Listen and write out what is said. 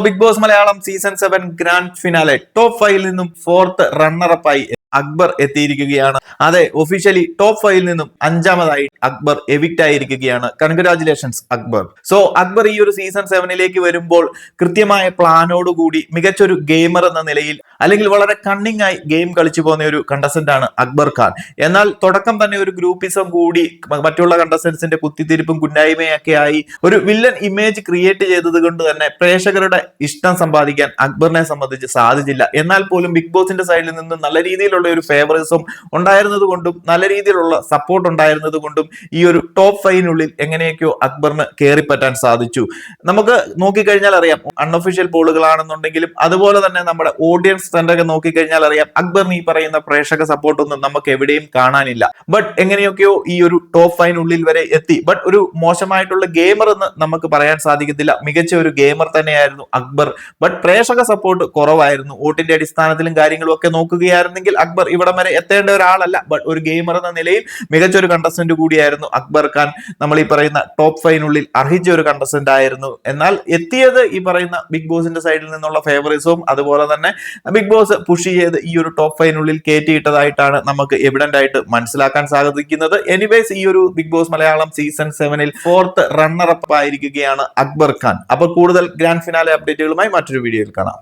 Big Boss Malayalam season 7 grand finale top 5 നിന്നും 4th റണ്ണറപ്പായി Akbar എത്തിയിരിക്കുകയാണ്. അതെ, ഒഫീഷ്യലി ടോപ്പ് 5 നിന്നും 5ാമതായി അക്ബർ എവിക്റ്റ് ആയിരിക്കുകയാണ്. കൺഗ്രാറ്റുലേഷൻസ് അക്ബർ. അക്ബർ ഈ ഒരു സീസൺ 7ലേക്ക് വരുമ്പോൾ കൃത്യമായ പ്ലാനോടുകൂടി മികച്ചൊരു ഗെയിമർ എന്ന നിലയിൽ അല്ലെങ്കിൽ വളരെ കണ്ണിങ് ആയി ഗെയിം കളിച്ചു പോകുന്ന ഒരു കണ്ടസ്റ്റന്റ് ആണ് അക്ബർ ഖാൻ. എന്നാൽ തുടക്കം തന്നെ ഒരു ഗ്രൂപ്പിസം കൂടി മറ്റുള്ള കണ്ടസ്റ്റന്റ്സിന്റെ കുത്തിത്തിരിപ്പും കുന്നായ്മയൊക്കെ ആയി ഒരു വില്ലൻ ഇമേജ് ക്രിയേറ്റ് ചെയ്തത് കൊണ്ട് തന്നെ പ്രേക്ഷകരുടെ ഇഷ്ടം സമ്പാദിക്കാൻ അക്ബറിനെ സംബന്ധിച്ച് സാധിച്ചില്ല. എന്നാൽ പോലും ബിഗ് ബോസിന്റെ സൈഡിൽ നിന്ന് നല്ല രീതിയിലുള്ള ഒരു ഫേവറിസം ഉണ്ടായിരുന്നത് കൊണ്ടും നല്ല രീതിയിലുള്ള സപ്പോർട്ട് ഉണ്ടായിരുന്നത് കൊണ്ടും ഈ ഒരു ടോപ്പ് 5 എങ്ങനെയൊക്കെയോ അക്ബറിന് കയറിപ്പറ്റാൻ സാധിച്ചു. നമുക്ക് നോക്കിക്കഴിഞ്ഞാൽ അറിയാം, അൺഒഫീഷ്യൽ പോളുകളാണെന്നുണ്ടെങ്കിലും അതുപോലെ തന്നെ നമ്മുടെ ഓഡിയൻസ് ഒക്കെ നോക്കിക്കഴിഞ്ഞാൽ അറിയാം, അക്ബറിന് ഈ പറയുന്ന പ്രേക്ഷക സപ്പോർട്ടൊന്നും നമുക്ക് എവിടെയും കാണാനില്ല. ബട്ട് എങ്ങനെയൊക്കെയോ ഈ ഒരു ടോപ്പ് 5 വരെ എത്തി. ബട്ട് ഒരു മോശമായിട്ടുള്ള ഗെയിമർ എന്ന് നമുക്ക് പറയാൻ സാധിക്കത്തില്ല. മികച്ച ഒരു ഗെയിമർ തന്നെയായിരുന്നു അക്ബർ. ബട്ട് പ്രേക്ഷക സപ്പോർട്ട് കുറവായിരുന്നു. വോട്ടിന്റെ അടിസ്ഥാനത്തിലും കാര്യങ്ങളും ഒക്കെ നോക്കുകയായിരുന്നെങ്കിൽ അക്ബർ ഇവിടം വരെ എത്തേണ്ട ഒരാളല്ല. ബട്ട് ഒരു ഗെയിമർ എന്ന നിലയിൽ മികച്ചൊരു കണ്ടസ്റ്റന്റ് കൂടിയായിരുന്നു അക്ബർ ഖാൻ. നമ്മൾ ഈ പറയുന്ന ടോപ്പ് 5 അർഹിച്ച ഒരു കണ്ടസ്റ്റന്റ് ആയിരുന്നു. എന്നാൽ എത്തിയത് ഈ പറയുന്ന ബിഗ് ബോസിന്റെ സൈഡിൽ നിന്നുള്ള ഫേവറിസവും അതുപോലെ തന്നെ ബിഗ് ബോസ് പുഷ് ചെയ്ത് ഈ ഒരു ടോപ്പ് 5 കയറ്റിയിട്ടതായിട്ടാണ് നമുക്ക് എവിഡന്റ് ആയിട്ട് മനസ്സിലാക്കാൻ സാധിക്കുന്നത്. എനിവേസ് ഈ ഒരു Bigg Boss Malayalam season 7 4th runner up ആയിരിക്കുകയാണ് അക്ബർ ഖാൻ. അപ്പോൾ കൂടുതൽ ഗ്രാൻഡ് ഫിനാലെ അപ്ഡേറ്റുകളുമായി മറ്റൊരു വീഡിയോയിൽ കാണാം.